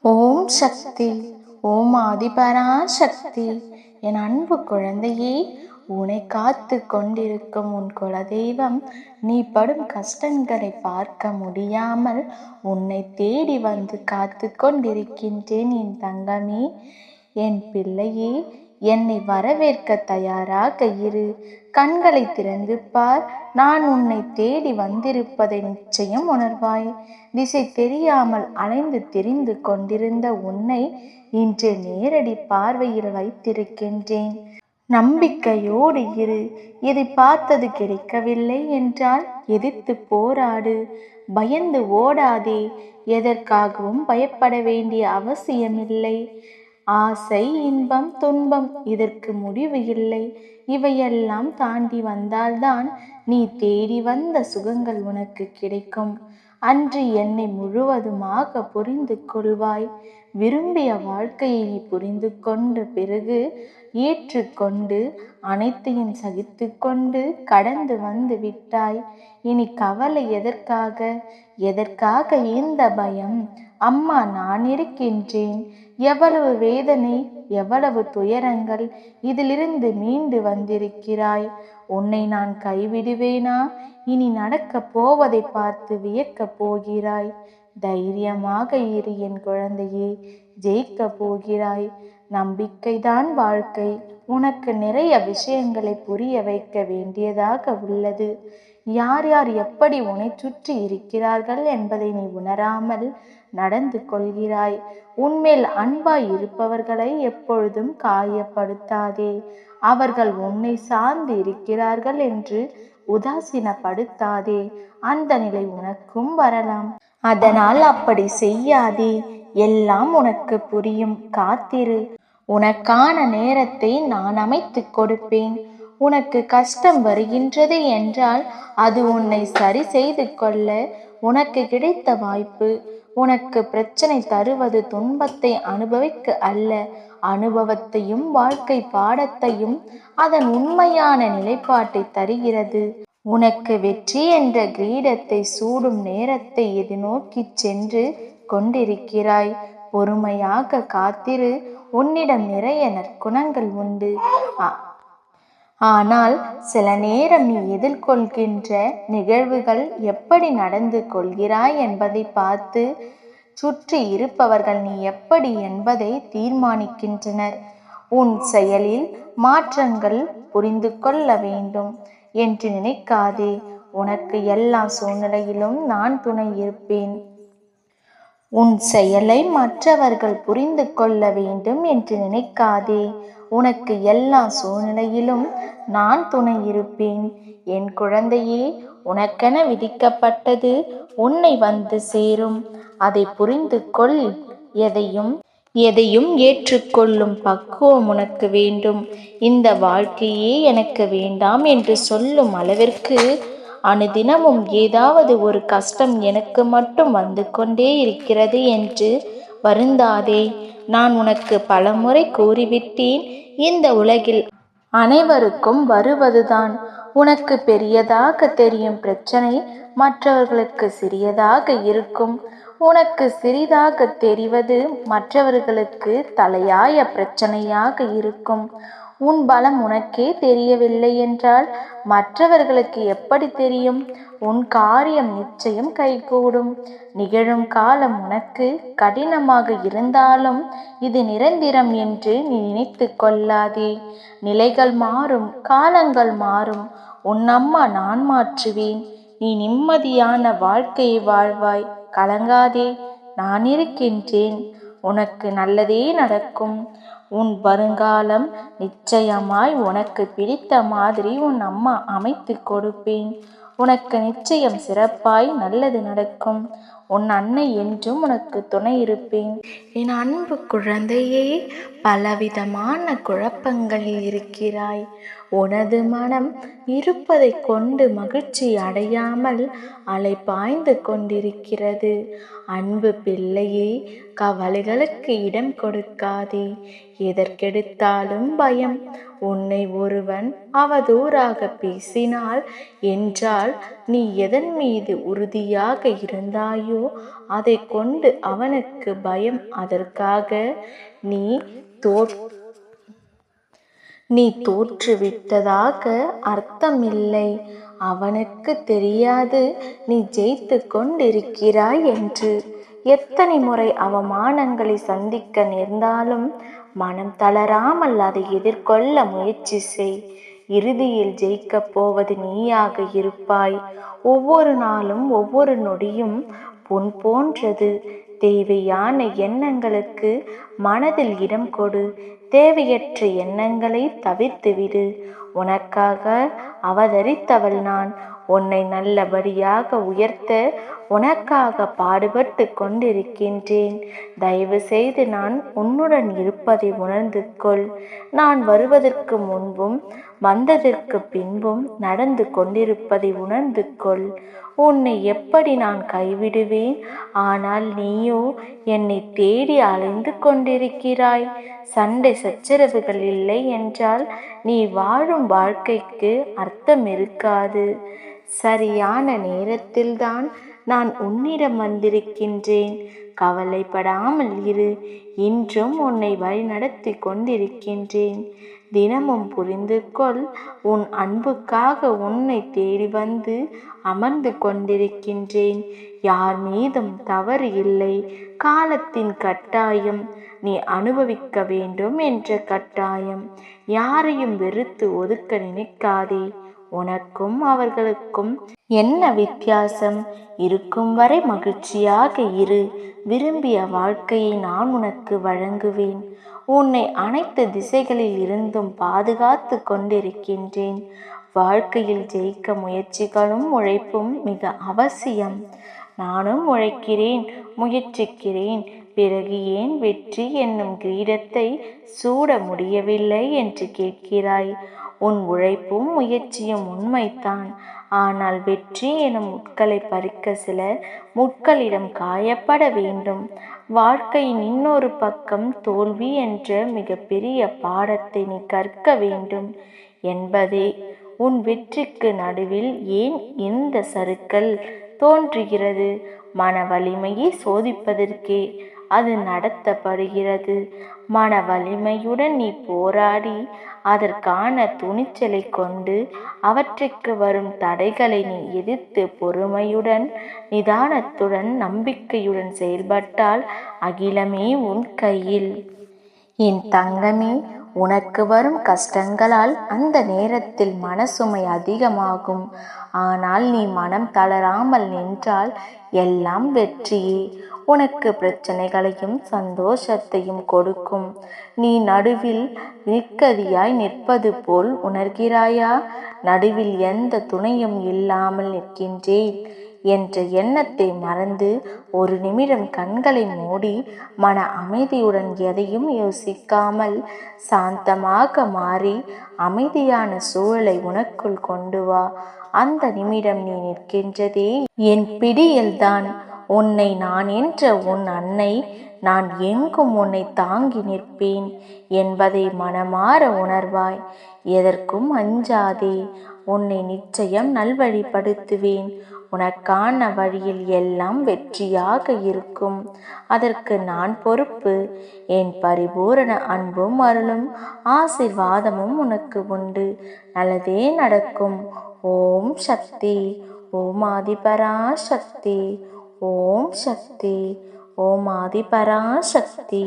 ஓம் சக்தி. ஓம் ஆதிபராசக்தி. என் அன்பு குழந்தையே, உன்னை காத்து கொண்டிருக்கும் உன் குலதெய்வம் நீ படும் கஷ்டங்களை பார்க்க முடியாமல் உன்னை தேடி வந்து காத்து கொண்டிருக்கின்றேன். என் தங்கமே, என் பிள்ளையே, என்னை வரவேற்க தயாராக இரு. கண்களை திறந்து பார். நான் உன்னை தேடி வந்திருப்பதை நிச்சயம் உணர்வாய். திசை தெரியாமல் அலைந்து திரிந்து கொண்டிருந்த உன்னை இன்று நேரடி பார்வையில் வைத்திருக்கின்றேன். நம்பிக்கையோடு இரு. எதை பார்த்தது கிடைக்கவில்லை என்றால் எதிர்த்து போராடு. பயந்து ஓடாதே. எதற்காகவும் பயப்பட வேண்டிய அவசியமில்லை. ஆசை, இன்பம், துன்பம் இதற்கு முடிவு இல்லை. இவையெல்லாம் தாண்டி வந்தால்தான் நீ தேடி வந்த சுகங்கள் உனக்கு கிடைக்கும். அன்று என்னை முழுவதுமாக புரிந்து கொள்வாய். விரும்பிய வாழ்க்கையை நீ புரிந்து கொண்ட பிறகு ஏற்றுக்கொண்டு அனைத்தையும் சகித்து கொண்டு கடந்து வந்து விட்டாய். இனி கவலை எதற்காக? எதற்காக இந்த பயம்? அம்மா நான் இருக்கின்றேன். எவ்வளவு வேதனை, எவ்வளவு துயரங்கள், இதிலிருந்து மீண்டு வந்திருக்கிறாய். உன்னை நான் கைவிடுவேனா? இனி நடக்கப் போவதை பார்த்து வியக்கப் போகிறாய். தைரியமாக இரு என் குழந்தையே, ஜெயிக்க போகிறாய். நம்பிக்கைதான் வாழ்க்கை. உனக்கு நிறைய விஷயங்களை புரிய வைக்க வேண்டியதாக உள்ளது. யார் யார் எப்படி உன்னை சுற்றி இருக்கிறார்கள் என்பதை நீ உணராமல் நடந்து கொள்கிறாய். உன்மேல் அன்பாய் இருப்பவர்களை எப்பொழுதும் காயப்படுத்தாதே. அவர்கள் உன்னை சார்ந்து இருக்கிறார்கள் என்று உதாசீனப்படுத்தாதே. அந்த நிலை உனக்கும் வரலாம். அதனால் அப்படி செய்யாதே. எல்லாம் உனக்கு புரியும். காத்திரு. உனக்கான நேரத்தை நான் அமைத்து கொடுப்பேன். உனக்கு கஷ்டம் வருகின்றது என்றால் அது உன்னை சரி செய்து கொள்ள உனக்கு கிடைத்த வாய்ப்பு. உனக்கு பிரச்சனை தருவது துன்பத்தை அனுபவிக்க அல்ல, அனுபவத்தையும் வாழ்க்கை பாடத்தையும் அதன் உண்மையான நிலைப்பாட்டை தருகிறது. உனக்கு வெற்றி என்ற கிரீடத்தை சூடும் நேரத்தை எதிர்நோக்கி சென்று கொண்டிருக்கிறாய். பொறுமையாக காத்திரு. உன்னிடம் நிறைய நற்குணங்கள் உண்டு. ஆனால் சில நேரம் நீ எதிர்கொள்கின்ற நிகழ்வுகள் எப்படி நடந்து கொள்கிறாய் என்பதை பார்த்து சுற்றி இருப்பவர்கள் நீ எப்படி என்பதை தீர்மானிக்கின்றனர். உன் செயலில் மாற்றங்கள் புரிந்து கொள்ள வேண்டும் என்று நினைக்காதே. உனக்கு எல்லா சூழ்நிலையிலும் நான் துணை இருப்பேன். உன் செயலை மற்றவர்கள் புரிந்து கொள்ள வேண்டும் என்று நினைக்காதே. உனக்கு எல்லா சூழ்நிலையிலும் நான் துணை இருப்பேன். என் குழந்தையே, உனக்கென விதிக்கப்பட்டது உன்னை வந்து சேரும். அதை புரிந்து கொள். எதையும் ஏற்றுக்கொள்ளும் பக்குவம் உனக்கு வேண்டும். இந்த வாழ்க்கையே எனக்கு வேண்டாம் என்று சொல்லும் அளவிற்கு அனுதினமும் ஏதாவது ஒரு கஷ்டம் எனக்கு மட்டும் வந்து கொண்டே இருக்கிறது என்று வருந்தாதே. நான் உனக்கு பலமுறை கூறிவிட்டேன். இந்த உலகில் அனைவருக்கும் வருவதுதான். உனக்கு பெரியதாக தெரியும் பிரச்சனை மற்றவர்களுக்கு சிறியதாக இருக்கும். உனக்கு சிறிதாக தெரிவது மற்றவர்களுக்கு தலையாய பிரச்சனையாக இருக்கும். உன் பலம் உனக்கே தெரியவில்லை என்றால் மற்றவர்களுக்கு எப்படி தெரியும்? உன் காரியம் நிச்சயம் கைகூடும். நிகழும் காலம் உனக்கு கடினமாக இருந்தாலும் இது நிரந்தரம் என்று நீ நினைத்து கொள்ளாதே. நிலைகள் மாறும், காலங்கள் மாறும். உன் அம்மா நான் மாற்றுவேன். நீ நிம்மதியான வாழ்க்கையை வாழ்வாய். கலங்காதே. நான் இருக்கின்றேன். உனக்கு நல்லதே நடக்கும். உன் வருங்காலம் நிச்சயமாய் உனக்கு பிடித்த மாதிரி உன் அம்மா அமைத்து கொடுப்பேன். உனக்கு நிச்சயம் சிறப்பாய் நல்லது நடக்கும். உன் அன்னை என்றும் உனக்கு துணை இருப்பேன். என் அன்பு குழந்தையே, பலவிதமான குழப்பங்களில் இருக்கிறாய். உனது மனம் இருப்பதை கொண்டு மகிழ்ச்சி அடையாமல் அலைபாய்ந்து கொண்டிருக்கிறது. அன்பு பிள்ளையே, கவலைகளுக்கு இடம் கொடுக்காதே. எதற்கெடுத்தாலும் பயம். உன்னை ஒருவன் அவதூறாக பேசினால் என்றால் நீ எதன் மீது உறுதியாக இருந்தாயோ செய்கிறாயோ அதை கொண்டு அவனுக்கு பயம். அதற்காக நீ தோற்றுவிட்டதாக அர்த்தமில்லை. அவனுக்கு தெரியாது நீ ஜெயித்து கொண்டிருக்கிறாய் என்று. எத்தனை முறை அவமானங்களை சந்திக்க நேர்ந்தாலும் மனம் தளராமல் அதை எதிர்கொள்ள முயற்சி செய். இறுதியில் ஜெயிக்கப் போவது நீயாக இருப்பாய். ஒவ்வொரு நாளும் ஒவ்வொரு நொடியும் பொன் போன்றது. தேவையான எண்ணங்களுக்கு மனதில் இடம் கொடு. தேவையற்ற எண்ணங்களை தவிர்த்துவிடு. உனக்காக அவதரித்தவள் நான். உன்னை நல்லபடியாக உயர்த்த உனக்காக பாடுபட்டு கொண்டிருக்கின்றேன். தயவு செய்து நான் உன்னுடன் இருப்பதை உணர்ந்து கொள். நான் வருவதற்கு முன்பும் வந்ததற்கு பின்பும் நடந்து கொண்டிருப்பதை உணர்ந்து கொள். உன்னை எப்படி நான் கைவிடுவேன்? ஆனால் நீயோ என்னை தேடி அலைந்து கொண்டிருக்கிறாய். சண்டை சச்சரவுகள் இல்லை என்றால் நீ வாழும் வாழ்க்கைக்கு அர்த்தம் இருக்காது. சரியான நேரத்தில்தான் நான் உன்னிடம் வந்திருக்கின்றேன். கவலைப்படாமல் இரு. இன்றும் உன்னை வழிநடத்தி கொண்டிருக்கின்றேன். தினமும் புரிந்து கொள். உன் அன்புக்காக உன்னை தேடி வந்து அமர்ந்து கொண்டிருக்கின்றேன். யார் மீதும் தவறு இல்லை. காலத்தின் கட்டாயம். நீ அனுபவிக்க வேண்டும் என்ற கட்டாயம். யாரையும் வெறுத்து ஒதுக்க நினைக்காதே. உனக்கும் அவர்களுக்கும் என்ன வித்தியாசம்? இருக்கும் வரை மகிழ்ச்சியாக இரு. விரும்பிய வாழ்க்கையை நான் உனக்கு வழங்குவேன். உன்னை அனைத்து திசைகளில் இருந்தும் பாதுகாத்து கொண்டிருக்கின்றேன். வாழ்க்கையில் ஜெயிக்க முயற்சிகளும் உழைப்பும் மிக அவசியம். நானும் உழைக்கிறேன், முயற்சிக்கிறேன். பிறகு ஏன் வெற்றி என்னும் கிரீடத்தை சூட முடியவில்லை என்று கேட்கிறாய்? உன் உழைப்பும் முயற்சியும் உண்மைத்தான். ஆனால் வெற்றி எனும் முட்களை பறிக்க சில முட்களிடம் காயப்பட வேண்டும். வாழ்க்கையின் இன்னொரு பக்கம் தோல்வி என்ற மிகப்பெரிய பாடத்தை நீ கற்க வேண்டும் என்பதே. உன் வெற்றிக்கு நடுவில் ஏன் இந்த சறுக்கல் தோன்றுகிறது? மன வலிமையை சோதிப்பதற்கே அது நடத்தப்படுகிறது. மன வலிமையுடன் நீ போராடி அதற்கான துணிச்சலை கொண்டு அவற்றுக்கு வரும் தடைகளை நீ எதிர்த்து பொறுமையுடன் நிதானத்துடன் நம்பிக்கையுடன் செயல்பட்டால் அகிலமே உன் கையில். என் தங்கமே, உனக்கு வரும் கஷ்டங்களால் அந்த நேரத்தில் மனசுமை அதிகமாகும். ஆனால் நீ மனம் தளராமல் நின்றால் எல்லாம் வெற்றியே. உனக்கு பிரச்சனைகளையும் சந்தோஷத்தையும் கொடுக்கும். நீ நடுவில் நிற்கதியாய் நிற்பது போல் உணர்கிறாயா? நடுவில் எந்த துணையும் இல்லாமல் நிற்கின்றேன் என்ற எண்ணத்தை மறந்து ஒரு நிமிடம் கண்களை மூடி மன அமைதியுடன் எதையும் யோசிக்காமல் சாந்தமாக மாறி அமைதியான சூழலை உனக்குள் கொண்டு வா. அந்த நிமிடம் நீ நிற்கின்றதே என் பிடியில்தான். உன்னை நான் என்ற உன் அன்னை நான் எங்கும் உன்னை தாங்கி நிற்பேன் என்பதை மனமாற உணர்வாய். எதற்கும் அஞ்சாதே. உன்னை நிச்சயம் நல்வழிப்படுத்துவேன். உனக்கான வழியில் எல்லாம் வெற்றியாக இருக்கும். அதற்கு நான் பொறுப்பு. என் பரிபூரண அன்பும் அருளும் ஆசீர்வாதமும் உனக்கு உண்டு. நல்லதே நடக்கும். ஓம் சக்தி. ஓம் ஆதிபராசக்தி. ஓம் சக்தி. ஓம் ஆதிபராசக்தி.